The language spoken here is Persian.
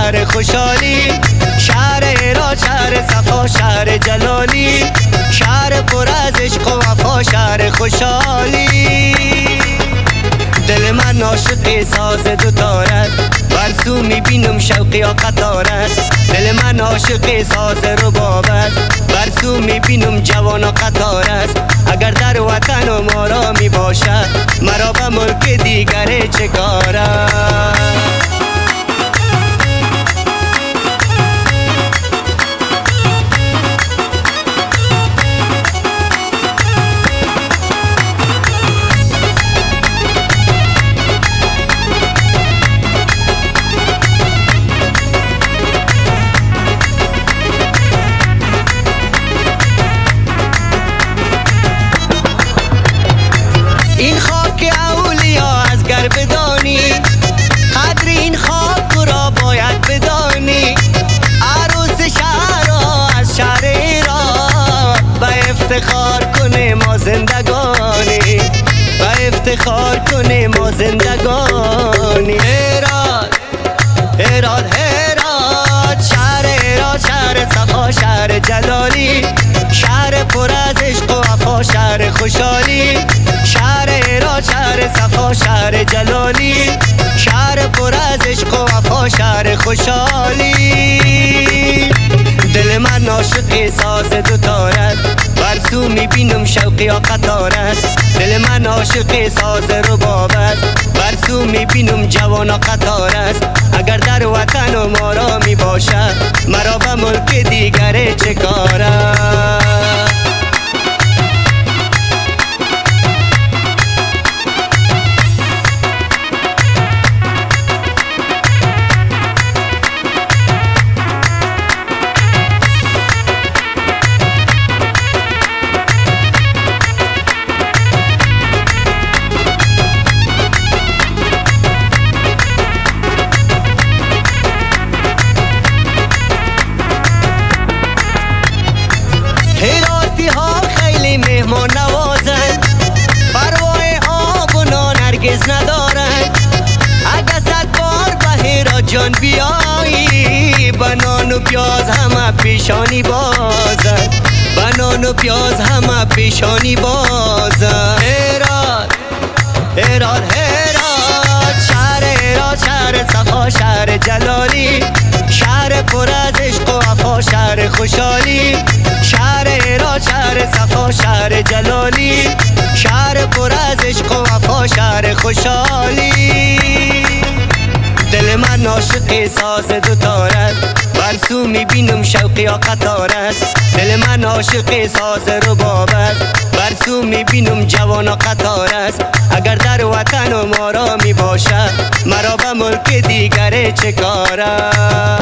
شهر خوشحالی، شهر ایران شهر صفا شهر جلالی، شهر پر از عشق و وفا شهر خوشحالی. دل من عاشق ساز دو تارت، برسو میبینم شوقی ها قطارت. دل من عاشق ساز ربابت، برسو میبینم جوان ها قطارت. اگر در وطن و ما را میباشد، مرا به ملک دیگر چه کارت؟ این خاک اولیا از گر بدانی، قدر این خاک را باید بدانی. عروس شهرها از شهر ایران، به افتخار کنه ما زندگانی، به افتخار کنه ما زندگانی. هرات هرات هرات، شهر ایران شهر صفا شهر جلالی، شهر پر از عشق و وفا شهر خوشحالی، شهر ایران شهر صفا شهر جلالی، شهر پر از عشق و وفا شهر خوشحالی. دل من عاشق ساز دو تارت، برسو میبینم شوقی ها قطارت. دل من عاشق ساز ربابت، برسو میبینم جوان ها قطارت. اگر در وطن و ما را میباشد، مرا به ملک دیگر چه کارت؟ هراتی ها خیلی مهمان نوازن، پروای آب و نان هرگز ندارن. اگه 100 بار به هرات جان بیایی، به نان و پیاز همه پیشانی بازن، به نان و پیاز همه پیشانی بازن. هرات هرات هرات، شهر ایران شهر صفا شهر جلالی، شهر پر از عشق و وفا شهر خوشحالی، شهر ایران شهر صفا شهر جلالی، شهر پر از عشق و وفا شهر خوشحالی. دل من عاشق ساز دو تارت، برسو میبینم شوقی ها قطارت. دل من عاشق ساز ربابت، برسو میبینم جوان ها قطارت. اگر در وطن و ما را میباشد، مرا به ملک دیگر چه کارت؟